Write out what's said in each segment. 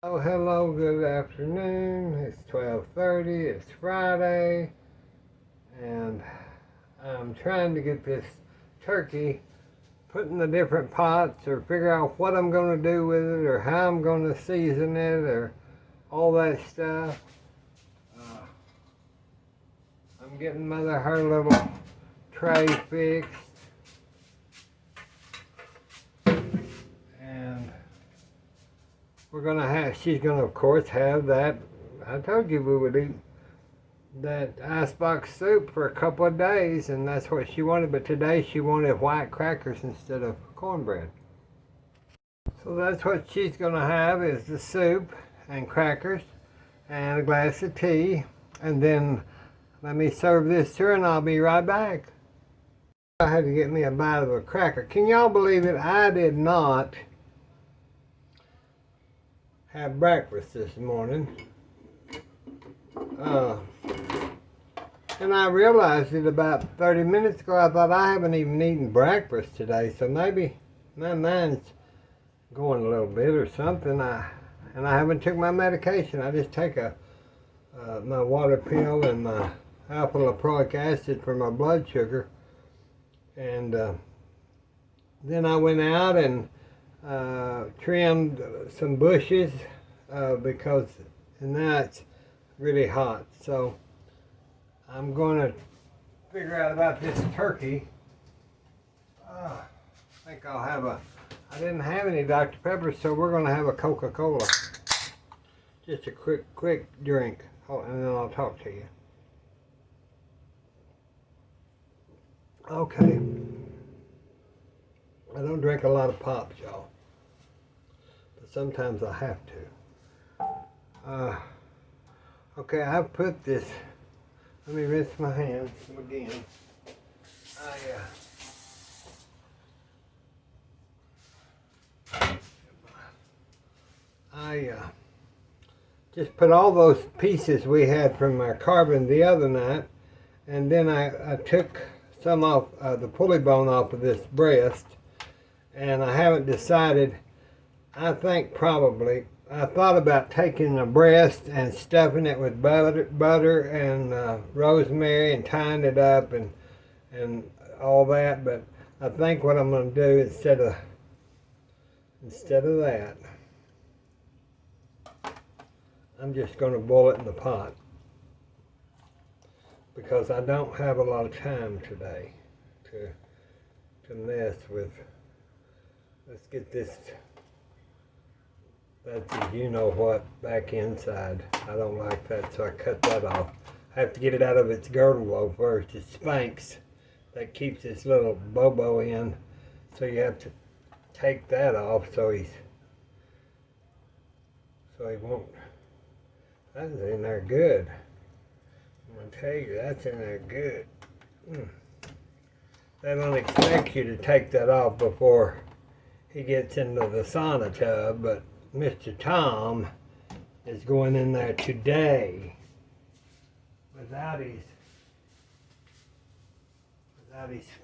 Oh, hello, good afternoon. It's 12:30, it's Friday, and I'm trying to get this turkey put in the different pots or figure out what I'm going to do with it or how I'm going to season it or all that stuff. I'm getting Mother her little tray fixed, and she's gonna of course have that. I told you we would eat that icebox soup for a couple of days, and that's what she wanted, but today she wanted white crackers instead of cornbread. So that's what she's gonna have, is the soup and crackers and a glass of tea, and then let me serve this to her and I'll be right back. I had to get me a bite of a cracker. Can y'all believe it? I did not have breakfast this morning. And I realized it about 30 minutes ago. I thought I haven't even eaten breakfast today, so maybe my mind's going a little bit or something. And I haven't took my medication. I just take my water pill and my alpha lipoic acid for my blood sugar. And then I went out and trimmed some bushes because now it's really hot. So I'm going to figure out about this turkey. I think I didn't have any Dr. Pepper, so we're going to have a Coca-Cola. Just a quick drink, and then I'll talk to you. Okay. I don't drink a lot of pops, y'all, but sometimes I have to. Okay, I've put this. Let me rinse my hands again. I just put all those pieces we had from our carving the other night, and then I took some off the pulley bone off of this breast, and I haven't decided. I think probably I thought about taking the breast and stuffing it with butter and rosemary and tying it up and all that, but I think what I'm going to do instead of that, I'm just going to boil it in the pot because I don't have a lot of time today to mess with. Let's get this. That's you know what back inside. I don't like that, so I cut that off. I have to get it out of its girdle though first. It spanks. That keeps this little bobo in, so you have to take that off so he won't. That's in there good. I'm gonna tell you, that's in there good. They don't expect you to take that off before he gets into the sauna tub, but Mr. Tom is going in there today without his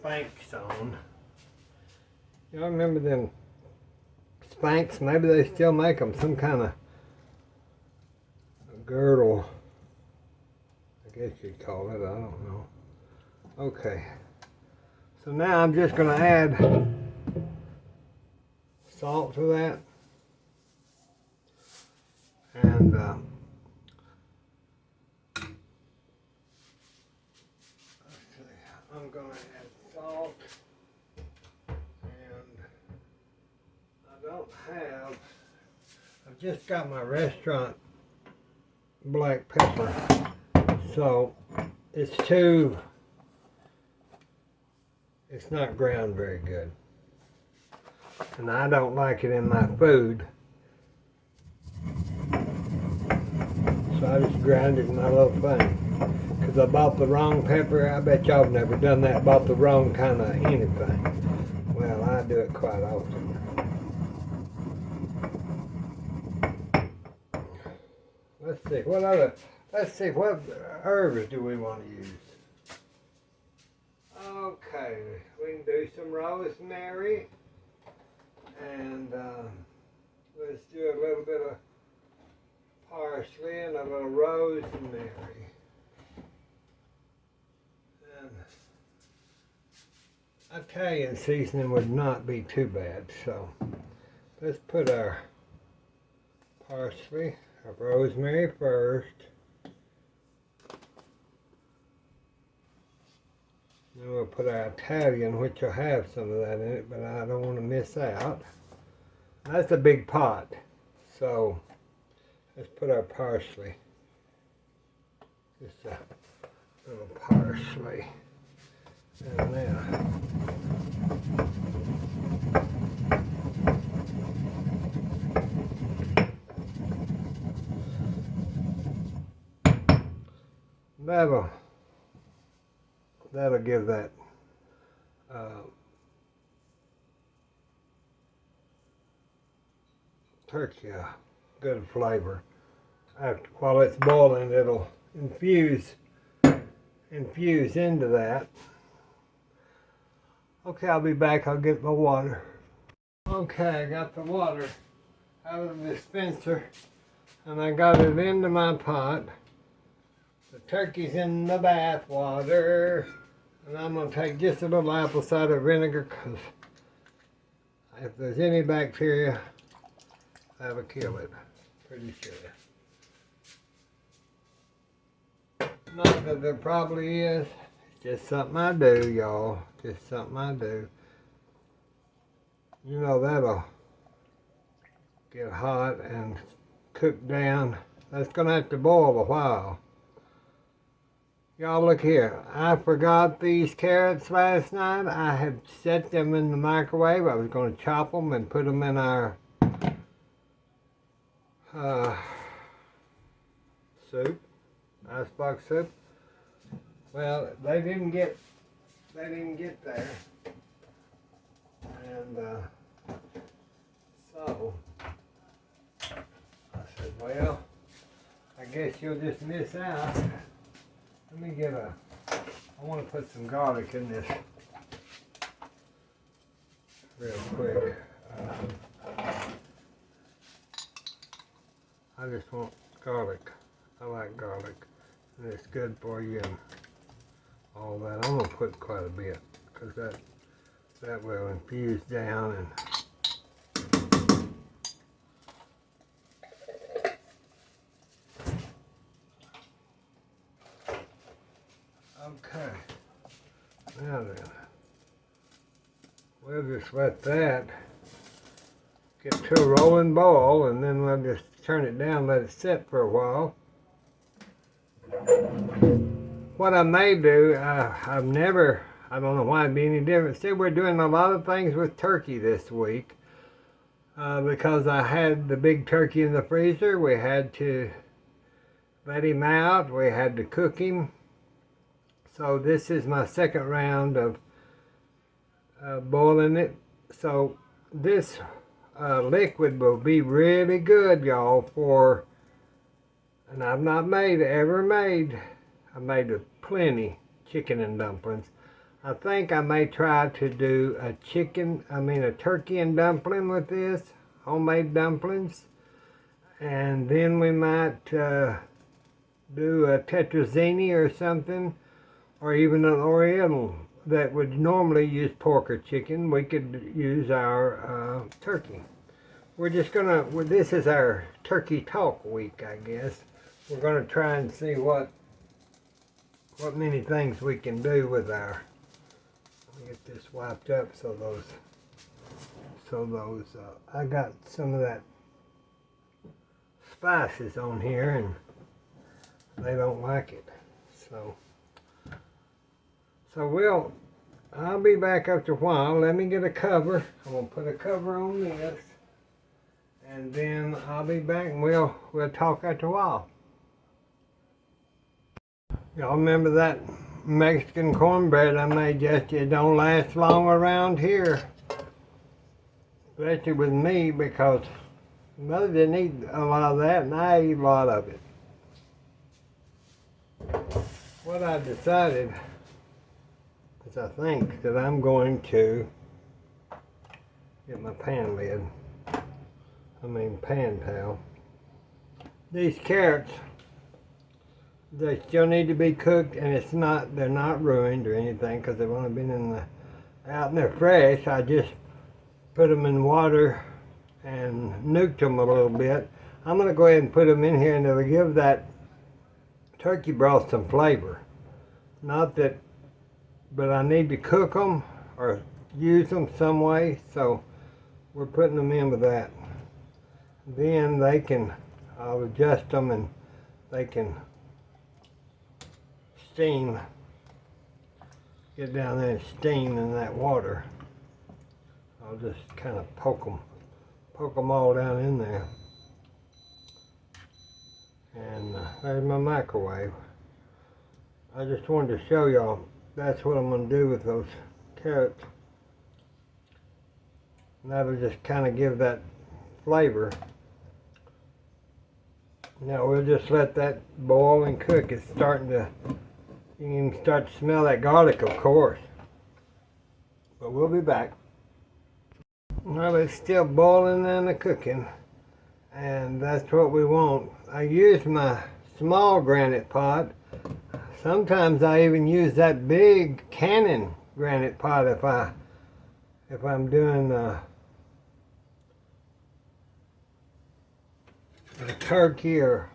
Spanx on. Y'all remember them Spanx? Maybe they still make them. Some kind of girdle, I guess you'd call it. I don't know. Okay. So now I'm just going to add salt to that. And I'm going to add salt, and I've just got my restaurant black pepper, so it's not ground very good, and I don't like it in my food. So I just ground it in my little thing. Because I bought the wrong pepper. I bet y'all have never done that. Bought the wrong kind of anything. Well, I do it quite often. Let's see, what herbs do we want to use? Okay, we can do some rosemary. And let's do a little bit of parsley and a little rosemary. And Italian seasoning would not be too bad, so let's put our parsley, our rosemary first. Then we'll put our Italian, which will have some of that in it, but I don't want to miss out. That's a big pot, so let's put our parsley. Just a little parsley. And now, that'll give that turkey a good flavor. While it's boiling, it'll infuse into that. Okay, I'll be back. I'll get my water. Okay, I got the water out of the dispenser and I got it into my pot. The turkey's in the bath water. And I'm going to take just a little apple cider vinegar because if there's any bacteria, that'll kill it. Pretty sure. Not that there probably is. It's just something I do, y'all. Just something I do. You know that'll get hot and cook down. That's going to have to boil a while. Y'all look here, I forgot these carrots last night. I had set them in the microwave. I was going to chop them and put them in our soup, icebox soup. Well, they didn't get there. And so I said, well, I guess you'll just miss out. Let me get I want to put some garlic in this real quick. I just want garlic. I like garlic. And it's good for you and all that. I'm going to put quite a bit because that will infuse down and okay, now then, we'll just let that get to a rolling boil and then we'll just turn it down, let it sit for a while. What I may do, I don't know why it'd be any different. See, we're doing a lot of things with turkey this week because I had the big turkey in the freezer. We had to let him out, we had to cook him. So this is my second round of boiling it. So this liquid will be really good, y'all, and I've not ever made, I made plenty chicken and dumplings. I think I may try to do a turkey and dumpling with this, homemade dumplings. And then we might do a tetrazzini or something. Or even an oriental that would normally use pork or chicken. We could use our turkey. We're just gonna, this is our turkey talk week, I guess. We're gonna try and see what many things we can do with our, let me get this wiped up so those, I got some of that spices on here and they don't like it, so I'll be back after a while. Let me get a cover. I'm going to put a cover on this. And then I'll be back and we'll talk after a while. Y'all remember that Mexican cornbread I made yesterday? It don't last long around here. Especially with me because Mother didn't eat a lot of that and I eat a lot of it. What I decided I think that I'm going to get my pan towel, these carrots, they still need to be cooked, and they're not ruined or anything because they've only been out and they're fresh. I just put them in water and nuked them a little bit. I'm going to go ahead and put them in here, and it'll give that turkey broth some flavor. Not that, but I need to cook them or use them some way, so we're putting them in with that. Then I'll adjust them and they can steam, get down there and steam in that water. I'll just kind of poke them all down in there. And there's my microwave. I just wanted to show y'all that's what I'm going to do with those carrots. And that'll just kind of give that flavor. Now we'll just let that boil and cook. It's starting to, you can start to smell that garlic, of course. But we'll be back. Well, it's still boiling and cooking. And that's what we want. I use my small granite pot. Sometimes I even use that big Cannon granite pot if I'm doing a turkey or.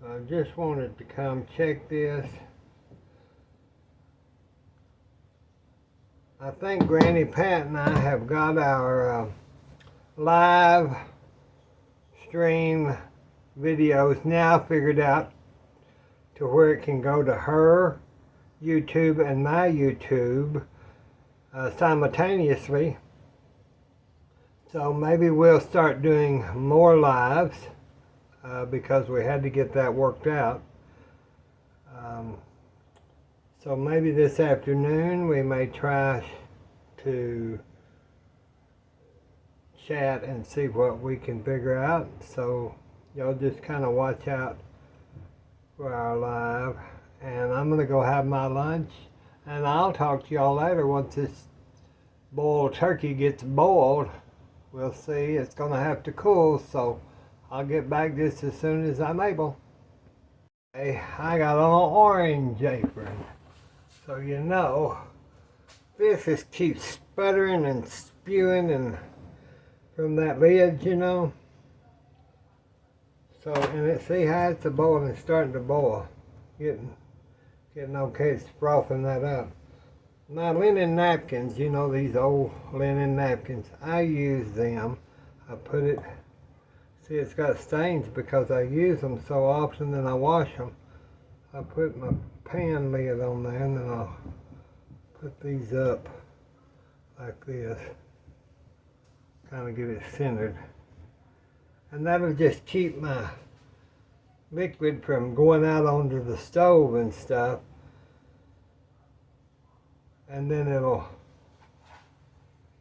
So I just wanted to come check this. I think Granny Pat and I have got our live stream videos now figured out to where it can go to her YouTube and my YouTube simultaneously. So maybe we'll start doing more lives because we had to get that worked out. So maybe this afternoon we may try to chat and see what we can figure out. So y'all just kind of watch out for our live. And I'm going to go have my lunch. And I'll talk to y'all later once this boiled turkey gets boiled. We'll see. It's going to have to cool. So I'll get back just as soon as I'm able. Hey, I got on an orange apron. So you know, this just keeps sputtering and spewing and from that lid, you know. So, and see how it's boiling, it's starting to boil. Getting okay, it's frothing that up. My linen napkins, you know, these old linen napkins, I use them. I put it, see it's got stains because I use them so often and I wash them. I put my pan lid on there and then I'll put these up like this. Kind of get it centered. And that'll just keep my liquid from going out onto the stove and stuff. And then it'll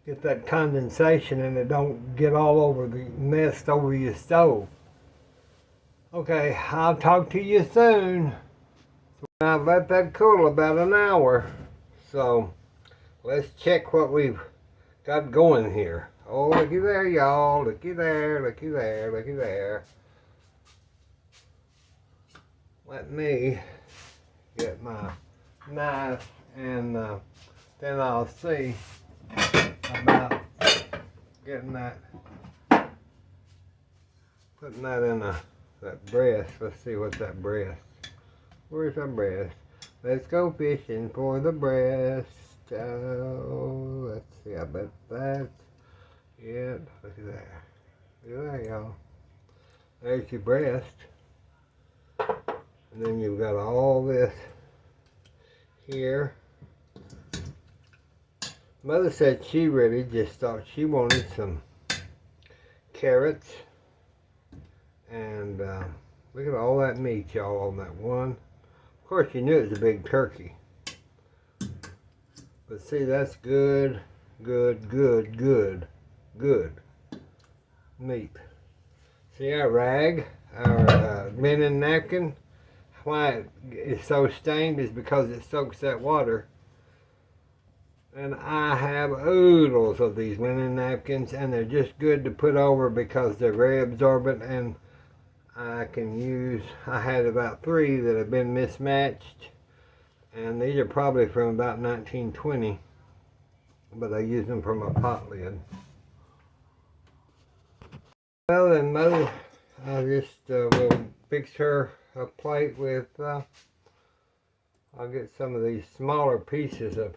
get that condensation and it don't get all over the messed over your stove. Okay, I'll talk to you soon. So I've let that cool about an hour. So let's check what we've got going here. Oh, looky there, y'all. Looky there, looky there, looky there. Let me get my knife and then I'll see about getting that, putting that in that breast. Let's see what's that breast. Where's our breast? Let's go fishing for the breast. Oh, let's see. I bet that's it. Look at there. Look at there, y'all. There's your breast. And then you've got all this here. Mother said she really just thought she wanted some carrots. And look at all that meat, y'all, on that one. Of course, you knew it was a big turkey. But see, that's good, good, good, good, good meat. See our rag, our linen napkin, why it's so stained is because it soaks that water. And I have oodles of these linen napkins, and they're just good to put over because they're very absorbent, and I had about 3 that have been mismatched, and these are probably from about 1920, but I use them for my pot lid. Well, then Mother, I just will fix her a plate with, I'll get some of these smaller pieces of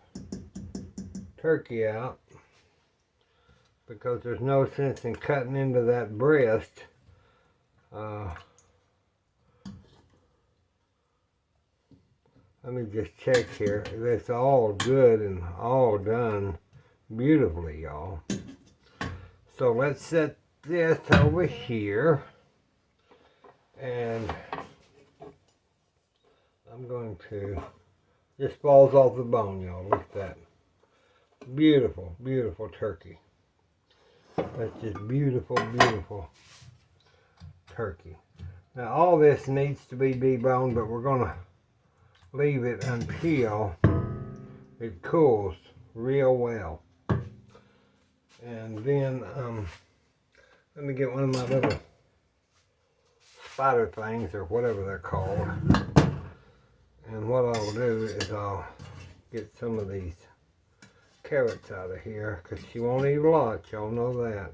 turkey out, because there's no sense in cutting into that breast. Let me just check here. It's all good and all done beautifully, y'all. So let's set this over here, and I'm going to, this falls off the bone, y'all. Look at that. Beautiful, beautiful turkey. That's just beautiful, beautiful turkey. Now all this needs to be deboned, but we're going to leave it until it cools real well. And then let me get one of my little spider things, or whatever they're called. And what I'll do is I'll get some of these carrots out of here, because she won't eat a lot, y'all know that.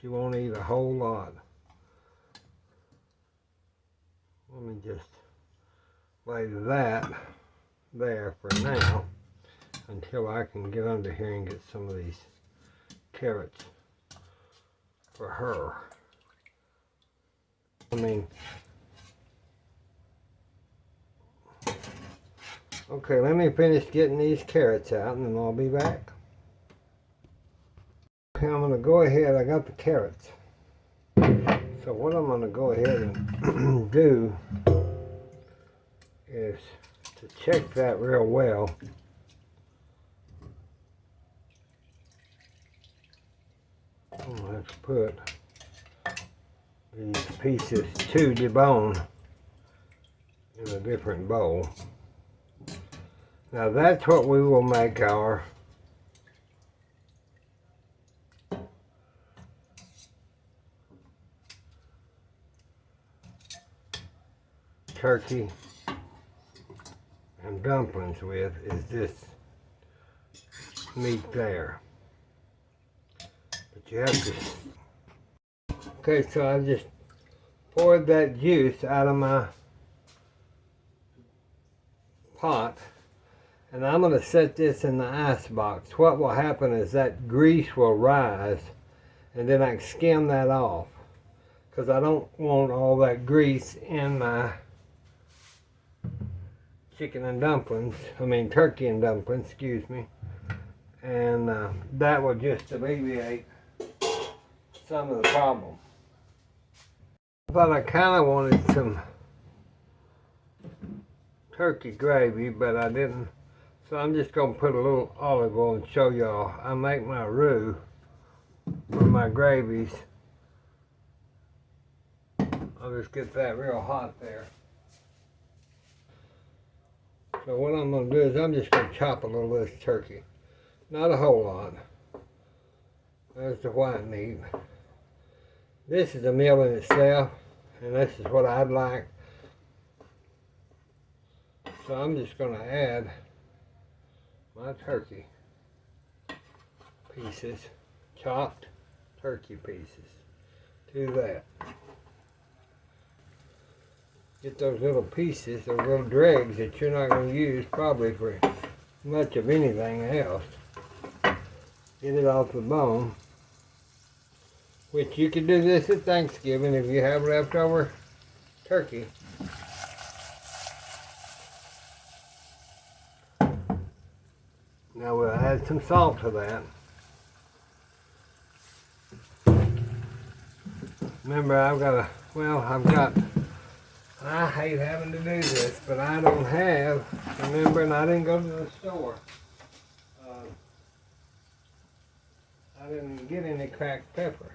She won't eat a whole lot. Let me just lay that there for now until I can get under here and get some of these carrots for her. Okay, let me finish getting these carrots out and then I'll be back. Okay, I'm going to go ahead, I got the carrots. So what I'm going to go ahead and do is to check that real well. I'm going to have to put these pieces to debone in a different bowl. Now that's what we will make our turkey and dumplings with, is this meat there. But you have to... Okay, so I just poured that juice out of my pot, and I'm going to set this in the ice box. What will happen is that grease will rise, and then I can skim that off, because I don't want all that grease in my chicken and dumplings, turkey and dumplings, excuse me. And that will just alleviate some of the problem. But I kind of wanted some turkey gravy, but I didn't. So I'm just going to put a little olive oil and show y'all. I make my roux for my gravies. I'll just get that real hot there. So what I'm going to do is I'm just going to chop a little of this turkey. Not a whole lot. There's the white meat. This is a meal in itself, and this is what I'd like. So I'm just going to add my turkey pieces, chopped turkey pieces, to that. Get those little pieces, those little dregs that you're not going to use probably for much of anything else. Get it off the bone, which you can do this at Thanksgiving if you have leftover turkey. Now we'll add some salt to that. Remember, I hate having to do this, but I don't have, remember, and I didn't go to the store. I didn't get any cracked pepper.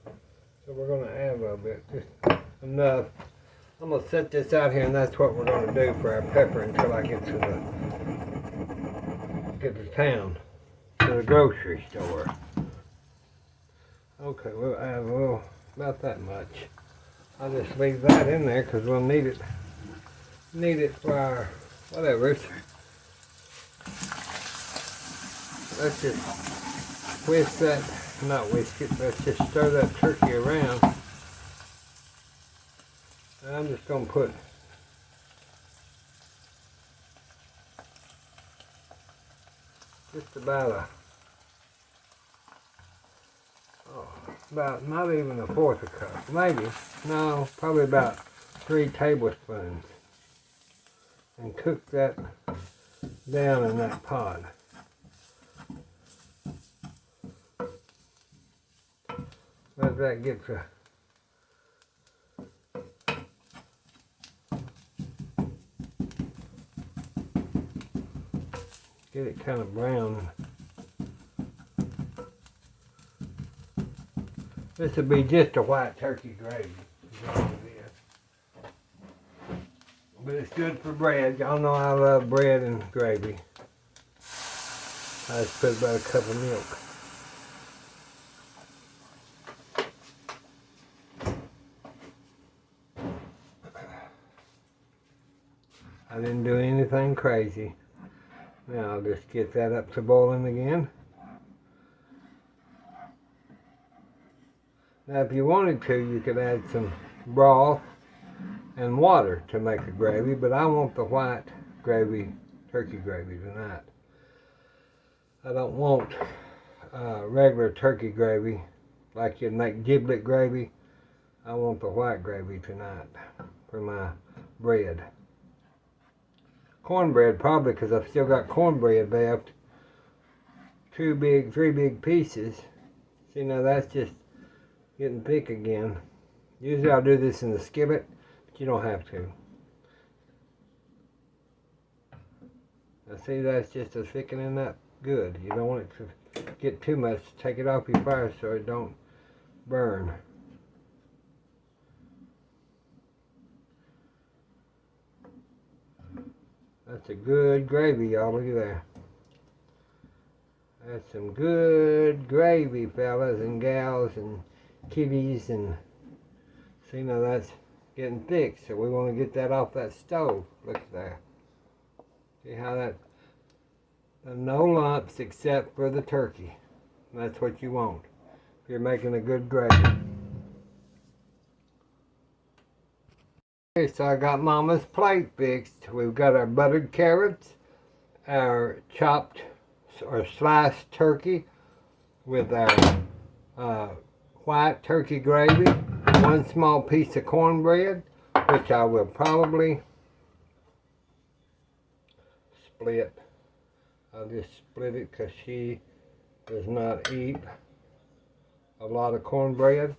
So we're going to add a little bit, just enough. I'm going to set this out here, and that's what we're going to do for our pepper until I get to walk to the town, to the grocery store. Okay, we'll add a little, about that much. I'll just leave that in there because we'll need it for our whatever. Let's just whisk that, not whisk it, let's just stir that turkey around. And I'm just going to put just about not even a fourth a cup, maybe, no, probably about 3 tablespoons. And cook that down in that pot. Let that get to get it kind of brown. This will be just a white turkey gravy. But it's good for bread. Y'all know I love bread and gravy. I just put about a cup of milk. I didn't do anything crazy. Now I'll just get that up to boiling again. Now if you wanted to, you could add some broth and water to make a gravy, but I want the white gravy, turkey gravy tonight. I don't want regular turkey gravy like you'd make giblet gravy. I want the white gravy tonight for my bread. Cornbread probably, because I've still got cornbread left. 3 big pieces. See, now that's just getting thick again. Usually I'll do this in the skillet, but you don't have to. Now see, that's just a thickening up good. You don't want it to get too much. Take it off your fire so it don't burn. That's a good gravy, y'all. Look at that. That's some good gravy, fellas and gals and kiddies. And see, now that's getting thick, so we want to get that off that stove. Look at that. See how that, no lumps except for the turkey. That's what you want if you're making a good gravy. Okay, so I got Mama's plate fixed. We've got our buttered carrots, our chopped or sliced turkey with our white turkey gravy, 1 small piece of cornbread, which I will probably split. I'll just split it because she does not eat a lot of cornbread.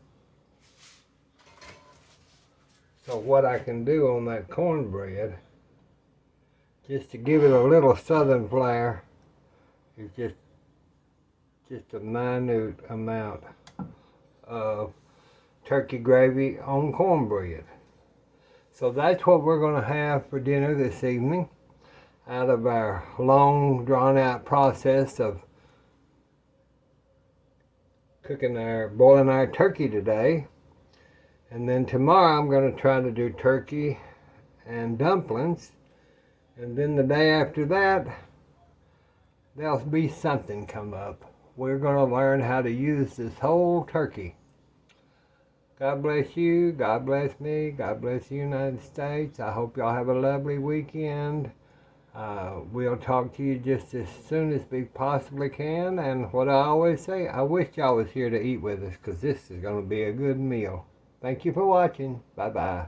So what I can do on that cornbread, just to give it a little southern flair, is just a minute amount of turkey gravy on cornbread. So that's what we're going to have for dinner this evening, out of our long drawn out process of boiling our turkey today. And then tomorrow I'm going to try to do turkey and dumplings. And then the day after that, there'll be something come up. We're going to learn how to use this whole turkey. God bless you. God bless me. God bless the United States. I hope y'all have a lovely weekend. We'll talk to you just as soon as we possibly can. And what I always say, I wish y'all was here to eat with us, because this is going to be a good meal. Thank you for watching. Bye-bye.